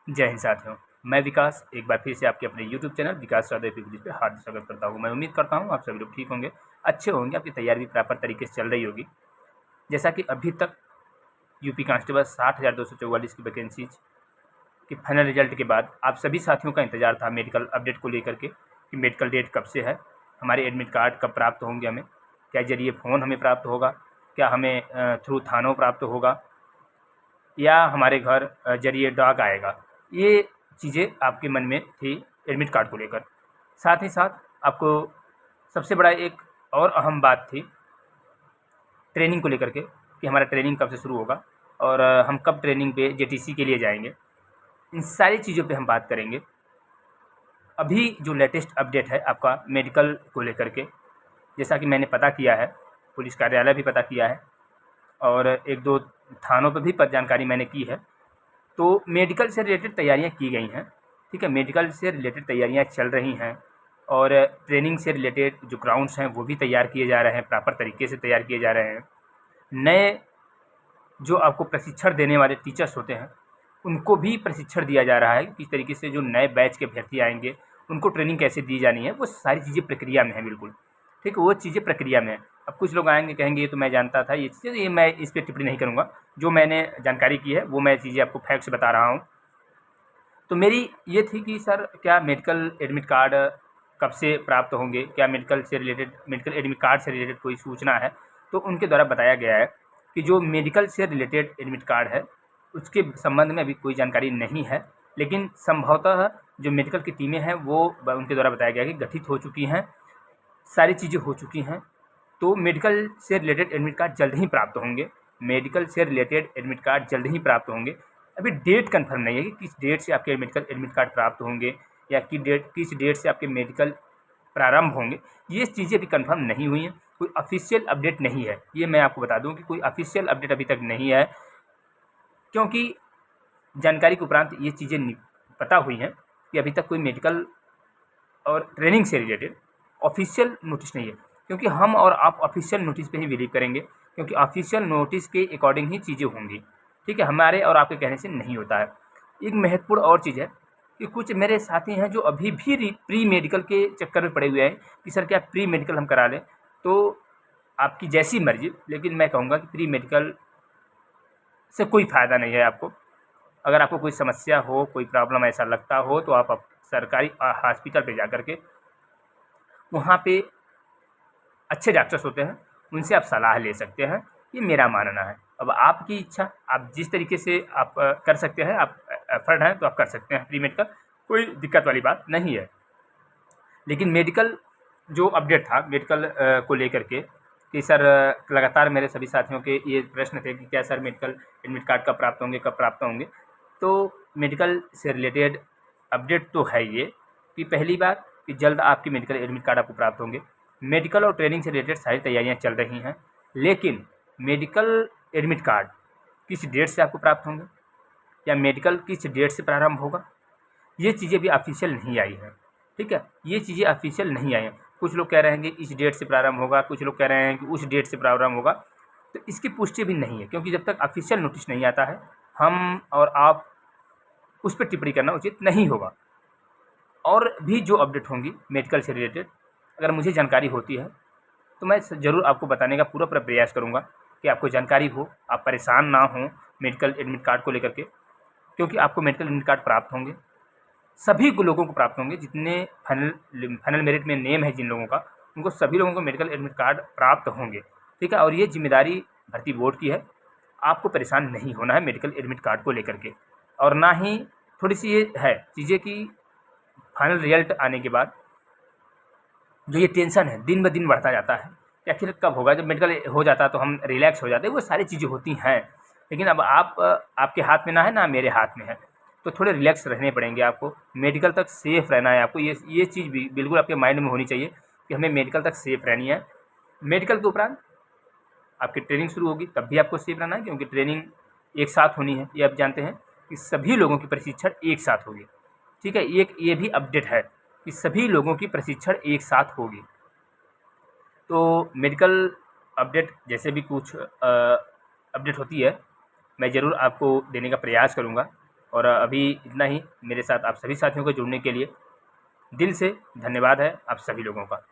जय हिंद साथियों, मैं विकास एक बार फिर से आपके अपने YouTube चैनल विकास चौधरी पीपीटी पे हार्दिक स्वागत करता हूँ। मैं उम्मीद करता हूँ आप सभी लोग ठीक होंगे, अच्छे होंगे, आपकी तैयारी भी प्रॉपर तरीके से चल रही होगी। जैसा कि अभी तक यूपी कांस्टेबल 60,244 की वैकेंसीज के फाइनल रिजल्ट के बाद आप सभी साथियों का इंतजार था मेडिकल अपडेट को लेकर के कि मेडिकल डेट कब से है, हमारे एडमिट कार्ड कब प्राप्त होंगे, हमें क्या जरिए फ़ोन हमें प्राप्त होगा, क्या हमें थ्रू थानों प्राप्त होगा या हमारे घर जरिए डाक आएगा। ये चीज़ें आपके मन में थी एडमिट कार्ड को लेकर। साथ ही साथ आपको सबसे बड़ा एक और अहम बात थी ट्रेनिंग को लेकर के कि हमारा ट्रेनिंग कब से शुरू होगा और हम कब ट्रेनिंग पे जेटीसी के लिए जाएंगे। इन सारी चीज़ों पे हम बात करेंगे। अभी जो लेटेस्ट अपडेट है आपका मेडिकल को लेकर के, जैसा कि मैंने पता किया है, पुलिस कार्यालय भी पता किया है और एक दो थानों पर भी जानकारी मैंने की है, तो मेडिकल से रिलेटेड तैयारियां की गई हैं। ठीक है, मेडिकल से रिलेटेड तैयारियां चल रही हैं और ट्रेनिंग से रिलेटेड जो ग्राउंड्स हैं वो भी तैयार किए जा रहे हैं, प्रॉपर तरीके से तैयार किए जा रहे हैं। नए जो आपको प्रशिक्षण देने वाले टीचर्स होते हैं उनको भी प्रशिक्षण दिया जा रहा है, किस तरीके से जो नए बैच के अभ्यर्थी आएंगे उनको ट्रेनिंग कैसे दी जानी है, वो सारी चीज़ें प्रक्रिया में है बिल्कुल। ठीक है, वो चीज़ें प्रक्रिया में है। अब कुछ लोग आएंगे कहेंगे ये तो मैं जानता था, ये चीज़ें, ये मैं इस पर टिप्पणी नहीं करूँगा। जो मैंने जानकारी की है वो मैं चीज़ें आपको फैक्ट्स बता रहा हूँ। तो मेरी ये थी कि सर क्या मेडिकल एडमिट कार्ड कब से प्राप्त होंगे, क्या मेडिकल से रिलेटेड मेडिकल एडमिट कार्ड से रिलेटेड कोई सूचना है। तो उनके द्वारा बताया गया है कि जो मेडिकल से रिलेटेड एडमिट कार्ड है उसके संबंध में अभी कोई जानकारी नहीं है, लेकिन संभवतः जो मेडिकल की टीमें हैं वो उनके द्वारा बताया गया है कि गठित हो चुकी हैं, सारी चीज़ें हो चुकी हैं। तो मेडिकल से रिलेटेड एडमिट कार्ड जल्द ही प्राप्त होंगे, मेडिकल से रिलेटेड एडमिट कार्ड जल्द ही प्राप्त होंगे। अभी डेट कंफर्म नहीं है कि किस डेट से आपके मेडिकल एडमिट कार्ड प्राप्त होंगे या किस डेट से आपके मेडिकल प्रारंभ होंगे। ये चीज़ें अभी कंफर्म नहीं हुई हैं, कोई ऑफिशियल अपडेट नहीं है। ये मैं आपको बता दूं कि कोई ऑफिशियल अपडेट अभी तक नहीं है, क्योंकि जानकारी के उपरांत ये चीज़ें पता हुई हैं कि अभी तक कोई मेडिकल और ट्रेनिंग से रिलेटेड ऑफिशियल नोटिस नहीं है। क्योंकि हम और आप ऑफिशियल नोटिस पे ही बिलीव करेंगे, क्योंकि ऑफिशियल नोटिस के अकॉर्डिंग ही चीज़ें होंगी। ठीक है, हमारे और आपके कहने से नहीं होता है। एक महत्वपूर्ण और चीज़ है कि कुछ मेरे साथी हैं जो अभी भी प्री मेडिकल के चक्कर में पड़े हुए हैं कि सर क्या प्री मेडिकल हम करा लें। तो आपकी जैसी मर्जी, लेकिन मैं कहूँगा कि प्री मेडिकल से कोई फ़ायदा नहीं है आपको। अगर आपको कोई समस्या हो, कोई प्रॉब्लम ऐसा लगता हो, तो आप सरकारी हॉस्पिटल पे जा कर के, वहाँ पे अच्छे डॉक्टर्स होते हैं, उनसे आप सलाह ले सकते हैं। ये मेरा मानना है। अब आपकी इच्छा, आप जिस तरीके से आप कर सकते हैं, आप एफर्ट हैं तो आप कर सकते हैं प्री मेडिकल, कोई दिक्कत वाली बात नहीं है। लेकिन मेडिकल जो अपडेट था मेडिकल को लेकर के कि सर लगातार मेरे सभी साथियों के ये प्रश्न थे कि क्या सर मेडिकल एडमिट कार्ड कब प्राप्त होंगे, कब प्राप्त होंगे। तो मेडिकल से रिलेटेड अपडेट तो है ये कि पहली बात कि जल्द आपकी मेडिकल एडमिट कार्ड आपको प्राप्त होंगे। मेडिकल और ट्रेनिंग से रिलेटेड सारी तैयारियां चल रही हैं, लेकिन मेडिकल एडमिट कार्ड किस डेट से आपको प्राप्त होंगे या मेडिकल किस डेट से प्रारंभ होगा, ये चीज़ें भी ऑफिशियल नहीं आई हैं। ठीक है, ये चीज़ें ऑफिशियल नहीं आई हैं। कुछ लोग कह रहे हैं कि इस डेट से प्रारंभ होगा, कुछ लोग कह रहे हैं कि उस डेट से प्रारंभ होगा। तो इसकी पुष्टि भी नहीं है, क्योंकि जब तक ऑफिशियल नोटिस नहीं आता है हम और आप उस पर टिप्पणी करना उचित नहीं होगा। और भी जो अपडेट होंगी मेडिकल से रिलेटेड, अगर मुझे जानकारी होती है तो मैं ज़रूर आपको बताने का पूरा प्रयास करूँगा कि आपको जानकारी हो, आप परेशान ना हों मेडिकल एडमिट कार्ड को लेकर के। क्योंकि आपको मेडिकल एडमिट कार्ड प्राप्त होंगे, सभी को लोगों को प्राप्त होंगे, जितने फाइनल मेरिट में नेम है जिन लोगों का, उनको सभी लोगों को मेडिकल एडमिट कार्ड प्राप्त होंगे। ठीक है, और ये जिम्मेदारी भर्ती बोर्ड की है। आपको परेशान नहीं होना है मेडिकल एडमिट कार्ड को लेकर के। और ना ही थोड़ी सी ये है चीज़ें कि फाइनल रिजल्ट आने के बाद जो ये टेंशन है दिन ब दिन बढ़ता जाता है कि आखिर कब होगा। जब मेडिकल हो जाता है तो हम रिलैक्स हो जाते हैं, वो सारी चीज़ें होती हैं। लेकिन अब आपके हाथ में ना है, ना मेरे हाथ में है, तो थोड़े रिलैक्स रहने पड़ेंगे आपको। मेडिकल तक सेफ़ रहना है आपको। ये चीज़ भी बिल्कुल आपके माइंड में होनी चाहिए कि हमें मेडिकल तक सेफ़ रहनी है। मेडिकल के उपरांत आपकी ट्रेनिंग शुरू होगी, तब भी आपको सेफ़ रहना है, क्योंकि ट्रेनिंग एक साथ होनी है। ये आप जानते हैं कि सभी लोगों की प्रशिक्षण एक साथ होगी। ठीक है, एक ये भी अपडेट है कि सभी लोगों की प्रशिक्षण एक साथ होगी। तो मेडिकल अपडेट जैसे भी कुछ अपडेट होती है मैं ज़रूर आपको देने का प्रयास करूँगा। और अभी इतना ही। मेरे साथ आप सभी साथियों को जुड़ने के लिए दिल से धन्यवाद है आप सभी लोगों का।